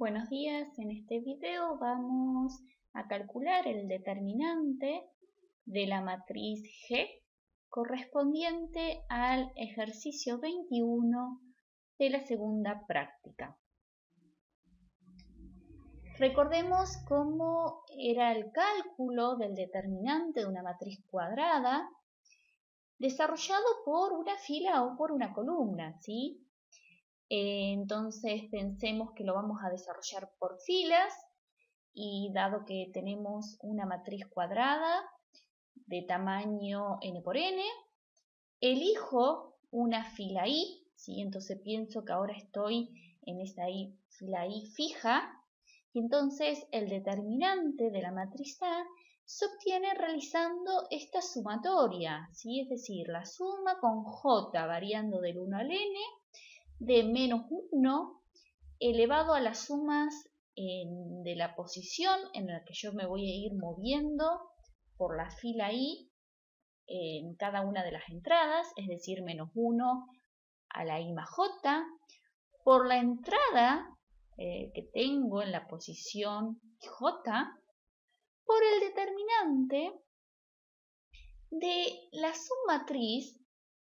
Buenos días, en este video vamos a calcular el determinante de la matriz G correspondiente al ejercicio 21 de la segunda práctica. Recordemos cómo era el cálculo del determinante de una matriz cuadrada desarrollado por una fila o por una columna, ¿sí? Entonces pensemos que lo vamos a desarrollar por filas y dado que tenemos una matriz cuadrada de tamaño n por n, elijo una fila i, ¿sí? Entonces pienso que ahora estoy en esa fila i fija y entonces el determinante de la matriz A se obtiene realizando esta sumatoria, ¿sí? Es decir, la suma con j variando del 1 al n de menos 1 elevado a las sumas de la posición en la que yo me voy a ir moviendo por la fila i en cada una de las entradas, es decir, menos 1 a la i más j, por la entrada que tengo en la posición j, por el determinante de la submatriz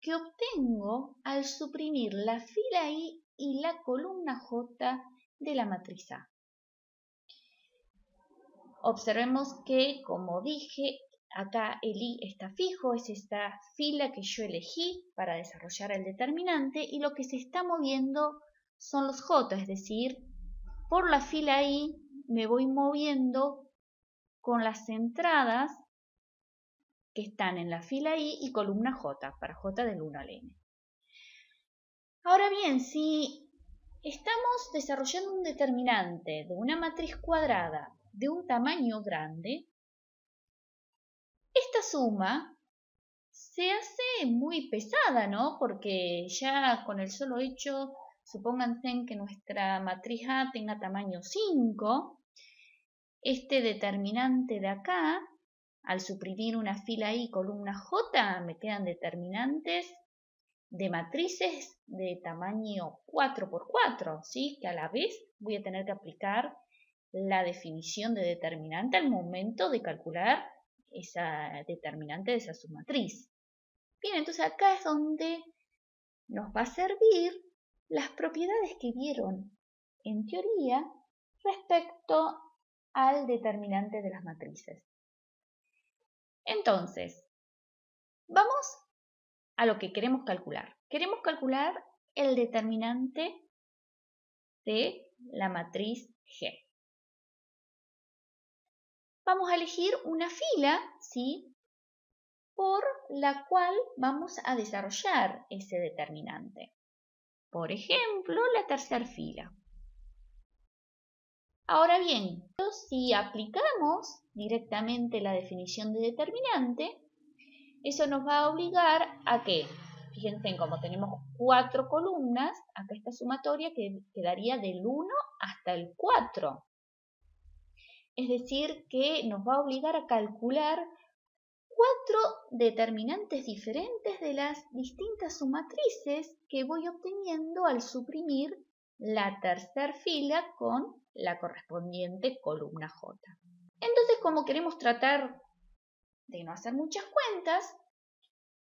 que obtengo al suprimir la fila i y la columna j de la matriz A. Observemos que, como dije, acá el i está fijo, es esta fila que yo elegí para desarrollar el determinante y lo que se está moviendo son los j, es decir, por la fila i me voy moviendo con las entradas que están en la fila i y columna j, para j del 1 al n. Ahora bien, si estamos desarrollando un determinante de una matriz cuadrada de un tamaño grande, esta suma se hace muy pesada, ¿no? Porque ya con el solo hecho, supónganse que nuestra matriz A tenga tamaño 5, este determinante de acá, al suprimir una fila i y columna j, me quedan determinantes de matrices de tamaño 4×4, ¿sí? Que a la vez voy a tener que aplicar la definición de determinante al momento de calcular esa determinante de esa submatriz. Bien, entonces acá es donde nos va a servir las propiedades que vieron en teoría respecto al determinante de las matrices. Entonces, vamos a lo que queremos calcular. Queremos calcular el determinante de la matriz G. Vamos a elegir una fila, ¿sí?, por la cual vamos a desarrollar ese determinante. Por ejemplo, la tercera fila. Ahora bien, si aplicamos directamente la definición de determinante, eso nos va a obligar a que, fíjense, como tenemos 4 columnas, acá esta sumatoria quedaría del 1 hasta el 4. Es decir, que nos va a obligar a calcular 4 determinantes diferentes de las distintas submatrices que voy obteniendo al suprimir la tercera fila con la correspondiente columna j. Entonces, como queremos tratar de no hacer muchas cuentas,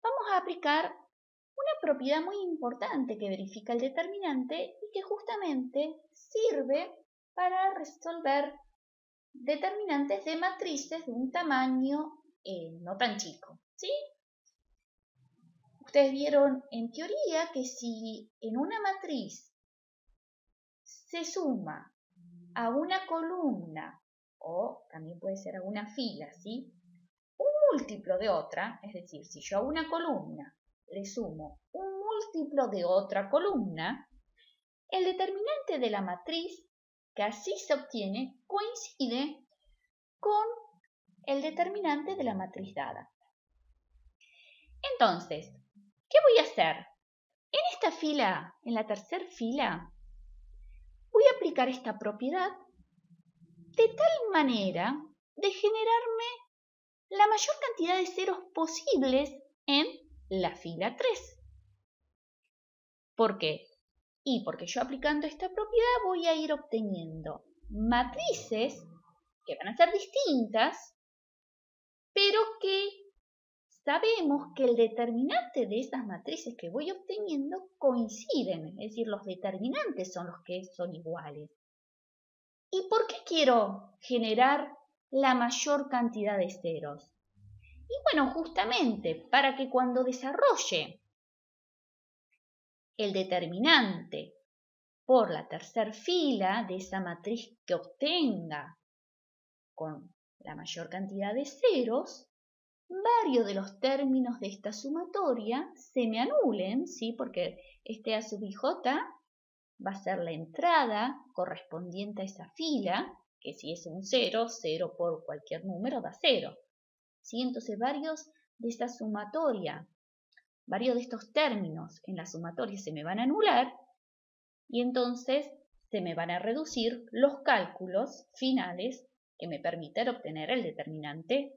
vamos a aplicar una propiedad muy importante que verifica el determinante y que justamente sirve para resolver determinantes de matrices de un tamaño no tan chico, ¿sí? Ustedes vieron en teoría que si en una matriz se suma a una columna, o también puede ser a una fila, ¿sí?, un múltiplo de otra, es decir, si yo a una columna le sumo un múltiplo de otra columna, el determinante de la matriz que así se obtiene coincide con el determinante de la matriz dada. Entonces, ¿qué voy a hacer? En esta fila, en la tercera fila, voy a aplicar esta propiedad de tal manera de generarme la mayor cantidad de ceros posibles en la fila 3. ¿Por qué? Y porque yo aplicando esta propiedad voy a ir obteniendo matrices que van a ser distintas, pero que sabemos que el determinante de esas matrices que voy obteniendo coinciden, es decir, los determinantes son los que son iguales. ¿Y por qué quiero generar la mayor cantidad de ceros? Y bueno, justamente para que cuando desarrolle el determinante por la tercera fila de esa matriz que obtenga con la mayor cantidad de ceros, varios de los términos de esta sumatoria se me anulen, ¿sí? Porque este A sub ij va a ser la entrada correspondiente a esa fila, que si es un 0, 0 por cualquier número da 0. ¿Sí? Entonces varios de esta sumatoria, varios de estos términos en la sumatoria se me van a anular y entonces se me van a reducir los cálculos finales que me permitan obtener el determinante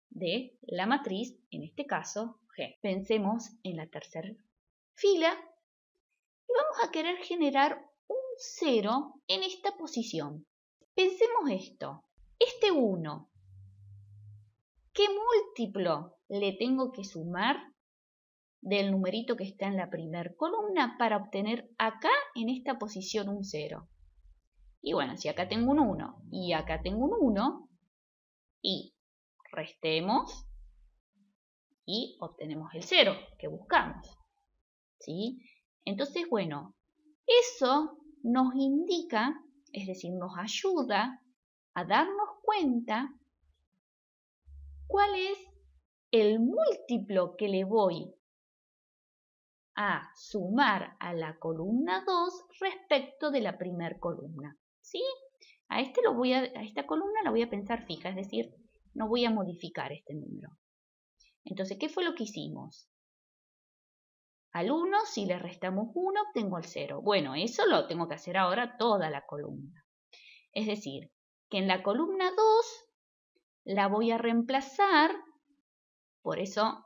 de la matriz, en este caso G. Pensemos en la tercera fila y vamos a querer generar un 0 en esta posición. Pensemos esto, este 1, ¿qué múltiplo le tengo que sumar del numerito que está en la primera columna para obtener acá en esta posición un 0? Y bueno, si acá tengo un 1 y acá tengo un 1, y restemos y obtenemos el 0 que buscamos. ¿Sí? Entonces, bueno, eso nos indica, es decir, nos ayuda a darnos cuenta cuál es el múltiplo que le voy a sumar a la columna 2 respecto de la primera columna. ¿Sí? A esta columna la voy a pensar fija, es decir, no voy a modificar este número. Entonces, ¿qué fue lo que hicimos? Al 1, si le restamos 1, obtengo el 0. Bueno, eso lo tengo que hacer ahora toda la columna. Es decir, que en la columna 2 la voy a reemplazar, por eso,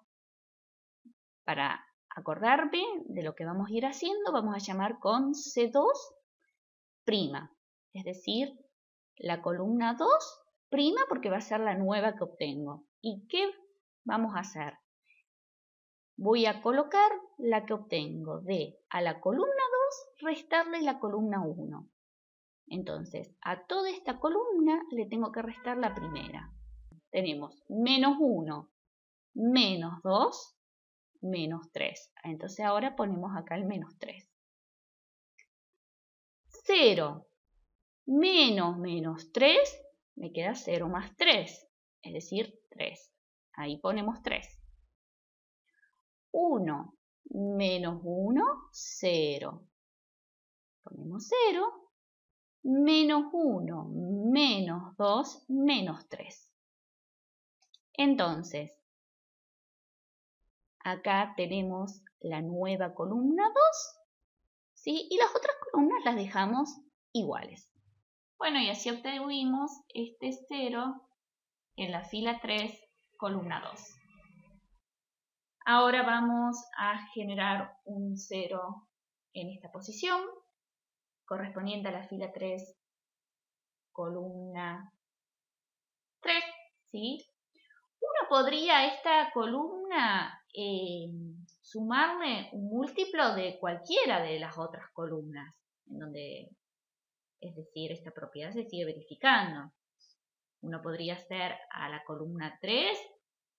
para acordarme de lo que vamos a ir haciendo, vamos a llamar con C2', es decir, la columna 2', porque va a ser la nueva que obtengo. ¿Y qué vamos a hacer? Voy a colocar la que obtengo de a la columna 2 restarle la columna 1. Entonces, a toda esta columna le tengo que restar la primera. Tenemos menos 1, menos 2, menos 3. Entonces ahora ponemos acá el menos 3. 0 menos menos 3, me queda 0 más 3, es decir, 3. Ahí ponemos 3. 1 menos 1, 0. Ponemos 0. Menos 1 menos 2, menos 3. Entonces, acá tenemos la nueva columna 2, ¿sí? Y las otras columnas las dejamos iguales. Bueno, y así obtuvimos este 0 en la fila 3, columna 2. Ahora vamos a generar un 0 en esta posición, correspondiente a la fila 3, columna 3, ¿sí? Uno podría a esta columna sumarle un múltiplo de cualquiera de las otras columnas, en donde, es decir, esta propiedad se sigue verificando. Uno podría hacer a la columna 3,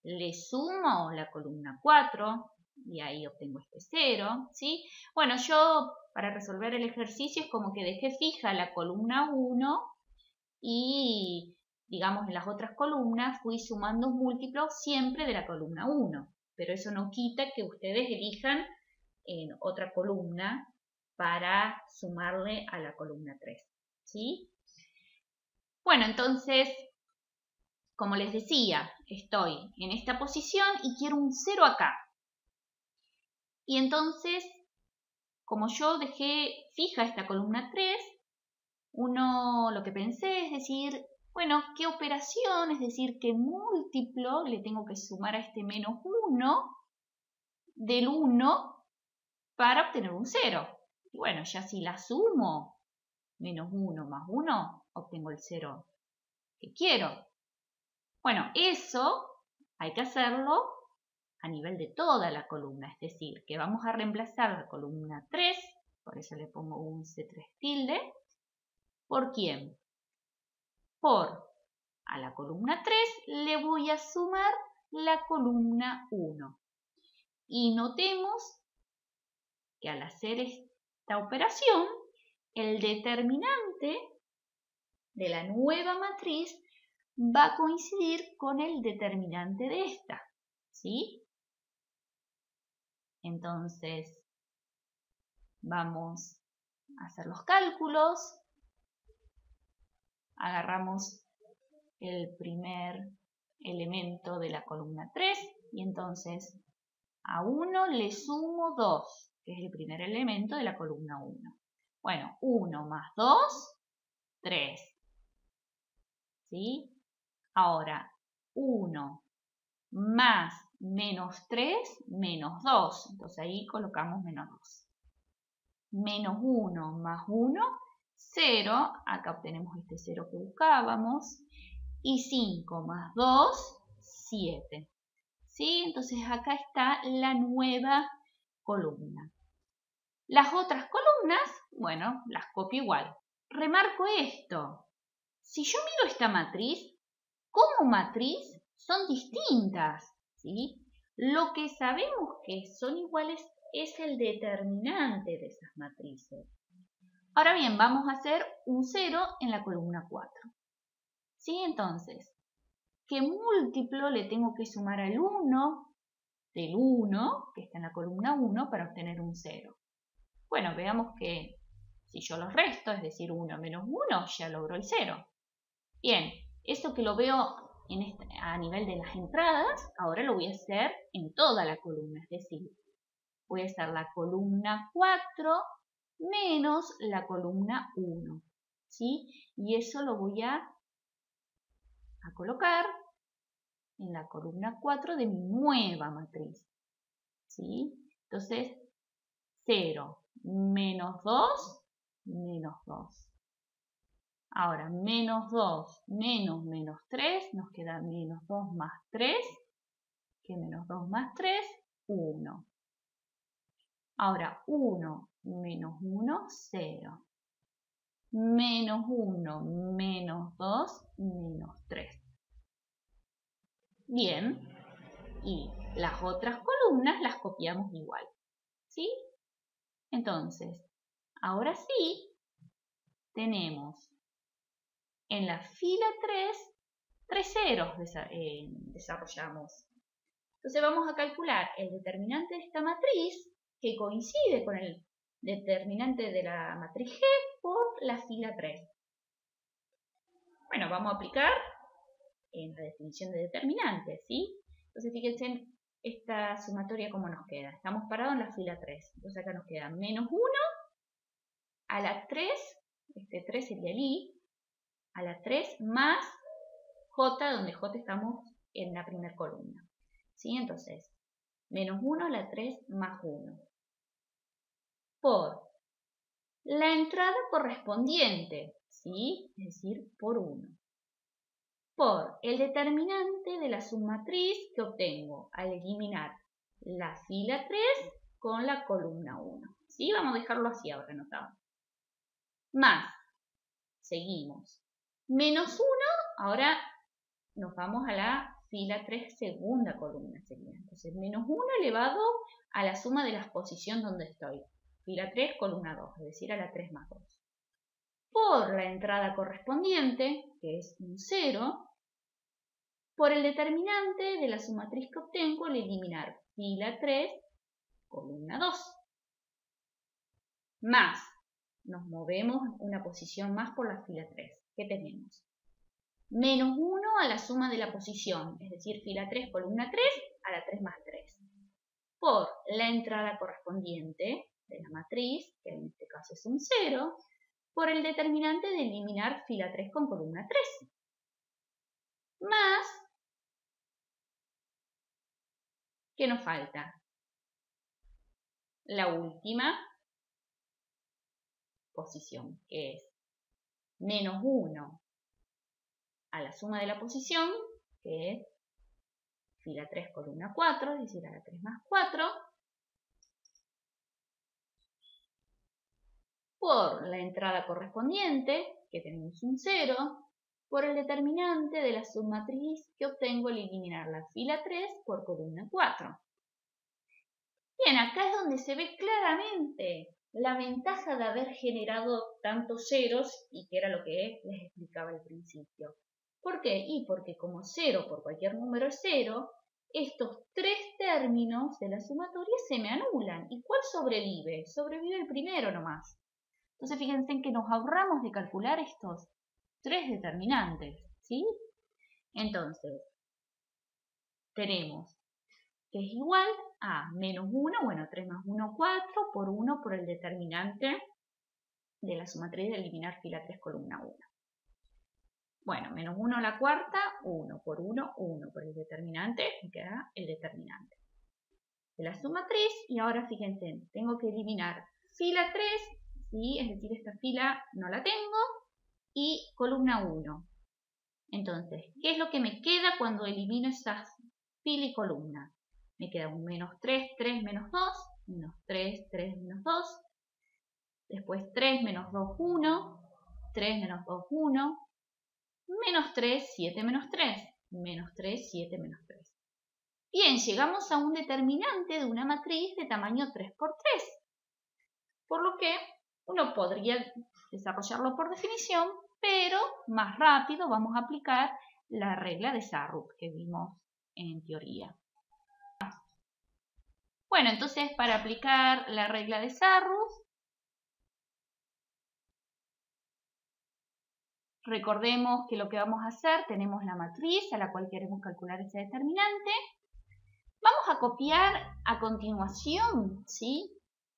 le sumo la columna 4 y ahí obtengo este 0, ¿sí? Bueno, yo para resolver el ejercicio es como que dejé fija la columna 1 y, digamos, en las otras columnas fui sumando un múltiplo siempre de la columna 1, pero eso no quita que ustedes elijan en otra columna para sumarle a la columna 3, ¿sí? Bueno, entonces, como les decía, estoy en esta posición y quiero un 0 acá. Y entonces, como yo dejé fija esta columna 3, lo que pensé es decir, bueno, ¿qué operación? Es decir, ¿qué múltiplo le tengo que sumar a este menos 1 del 1 para obtener un 0? Y bueno, ya si la sumo, menos 1 más 1, obtengo el 0 que quiero. Bueno, eso hay que hacerlo a nivel de toda la columna, es decir, que vamos a reemplazar la columna 3, por eso le pongo un C3 tilde, ¿por quién? Por a la columna 3 le voy a sumar la columna 1. Y notemos que al hacer esta operación, el determinante de la nueva matriz va a coincidir con el determinante de esta, ¿sí? Entonces, vamos a hacer los cálculos. Agarramos el primer elemento de la columna 3 y entonces a 1 le sumo 2, que es el primer elemento de la columna 1. Bueno, 1 más 2, 3. ¿Sí? Ahora, 1 más menos 3, menos 2. Entonces ahí colocamos menos 2. Menos 1 más 1, 0. Acá obtenemos este 0 que buscábamos. Y 5 más 2, 7. ¿Sí? Entonces acá está la nueva columna. Las otras columnas, bueno, las copio igual. Remarco esto. Si yo miro esta matriz, como matriz son distintas, ¿sí? Lo que sabemos que son iguales es el determinante de esas matrices. Ahora bien, vamos a hacer un 0 en la columna 4. ¿Sí? Entonces, ¿qué múltiplo le tengo que sumar al 1 del 1, que está en la columna 1, para obtener un 0? Bueno, veamos que si yo los resto, es decir, 1 menos 1, ya logró el 0. Bien, esto que lo veo a nivel de las entradas, ahora lo voy a hacer en toda la columna, es decir, voy a hacer la columna 4 menos la columna 1, ¿sí? Y eso lo voy a colocar en la columna 4 de mi nueva matriz, ¿sí? Entonces, 0 menos 2, menos 2. Ahora, menos 2 menos 3, nos queda menos 2 más 3, que menos 2 más 3, 1. Ahora, 1 menos 1, 0. Menos 1 menos 2, menos 3. Bien, y las otras columnas las copiamos igual, ¿sí? Entonces, ahora sí, tenemos en la fila 3 ceros desarrollamos. Entonces vamos a calcular el determinante de esta matriz que coincide con el determinante de la matriz G por la fila 3. Bueno, vamos a aplicar en la definición de determinante, ¿sí? Entonces fíjense en esta sumatoria cómo nos queda. Estamos parados en la fila 3. Entonces acá nos queda menos 1 a la 3, este 3 sería el I, a la 3 más J, donde J estamos en la primera columna. ¿Sí? Entonces, menos 1 a la 3 más 1. Por la entrada correspondiente, ¿sí? Es decir, por 1. Por el determinante de la submatriz que obtengo al eliminar la fila 3 con la columna 1. ¿Sí? Vamos a dejarlo así ahora anotado. Más, seguimos. Menos 1, ahora nos vamos a la fila 3, segunda columna sería. Entonces, menos 1 elevado a la suma de la posición donde estoy. Fila 3, columna 2, es decir, a la 3 más 2. Por la entrada correspondiente, que es un 0, por el determinante de la submatriz que obtengo al eliminar fila 3, columna 2. Más, nos movemos una posición más por la fila 3. ¿Qué tenemos? Menos 1 a la suma de la posición, es decir, fila 3, columna 3, a la 3 más 3. Por la entrada correspondiente de la matriz, que en este caso es un 0, por el determinante de eliminar fila 3 con columna 3. Más, ¿qué nos falta? La última posición, que es menos 1 a la suma de la posición, que es fila 3, columna 4, es decir, a la 3 más 4, por la entrada correspondiente, que tenemos un 0, por el determinante de la submatriz que obtengo al eliminar la fila 3 por columna 4. Bien, acá es donde se ve claramente la ventaja de haber generado tantos ceros y que era lo que les explicaba al principio. ¿Por qué? Y porque como 0 por cualquier número es 0, estos tres términos de la sumatoria se me anulan. ¿Y cuál sobrevive? Sobrevive el primero nomás. Entonces fíjense en que nos ahorramos de calcular estos tres determinantes, ¿sí? Entonces, tenemos que es igual a menos 1, bueno, 3 más 1, 4, por 1 por el determinante de la sumatriz de eliminar fila 3, columna 1. Bueno, menos 1 a la cuarta, 1 por 1, 1 por el determinante, me queda el determinante de la sumatriz. Y ahora fíjense, tengo que eliminar fila 3, ¿sí? Es decir, esta fila no la tengo, y columna 1. Entonces, ¿qué es lo que me queda cuando elimino esas fila y columna? Me queda un menos 3, 3 menos 2, menos 3, 3 menos 2, después 3 menos 2, 1, 3 menos 2, 1, menos 3, 7 menos 3, menos 3, 7 menos 3. Bien, llegamos a un determinante de una matriz de tamaño 3 por 3, por lo que uno podría desarrollarlo por definición, pero más rápido vamos a aplicar la regla de Sarrut que vimos en teoría. Bueno, entonces para aplicar la regla de Sarrut, recordemos que lo que vamos a hacer, tenemos la matriz a la cual queremos calcular ese determinante. Vamos a copiar a continuación, ¿sí?,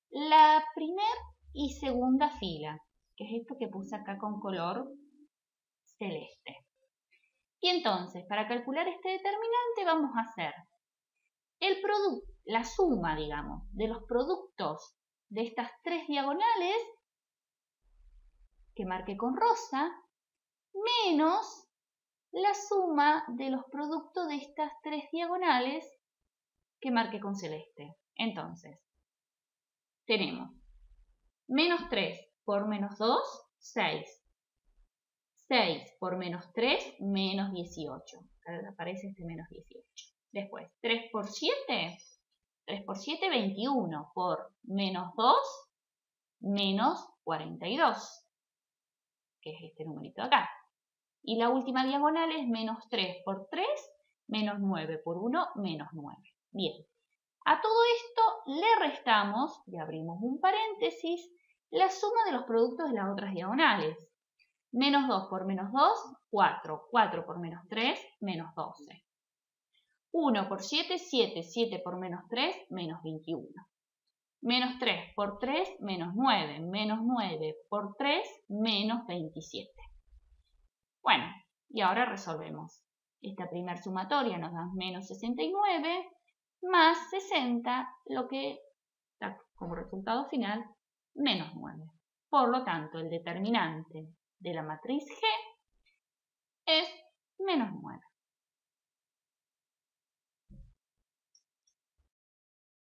la primera y segunda fila, que es esto que puse acá con color celeste. Y entonces, para calcular este determinante vamos a hacer la suma, digamos, de los productos de estas tres diagonales, que marqué con rosa, menos la suma de los productos de estas tres diagonales, que marqué con celeste. Entonces, tenemos menos 3 por menos 2, 6. 6 por menos 3, menos 18. Acá aparece este menos 18. Después, 3 por 7, 3 por 7, 21. Por menos 2, menos 42. Que es este numerito de acá. Y la última diagonal es menos 3 por 3, menos 9 por 1, menos 9. Bien. A todo esto le restamos, le abrimos un paréntesis, la suma de los productos de las otras diagonales. Menos 2 por menos 2, 4. 4 por menos 3, menos 12. 1 por 7, 7. 7 por menos 3, menos 21. Menos 3 por 3, menos 9. Menos 9 por 3, menos 27. Bueno, y ahora resolvemos. Esta primera sumatoria nos da menos 69 más 60, lo que da como resultado final menos 9. Por lo tanto, el determinante de la matriz G es menos 9.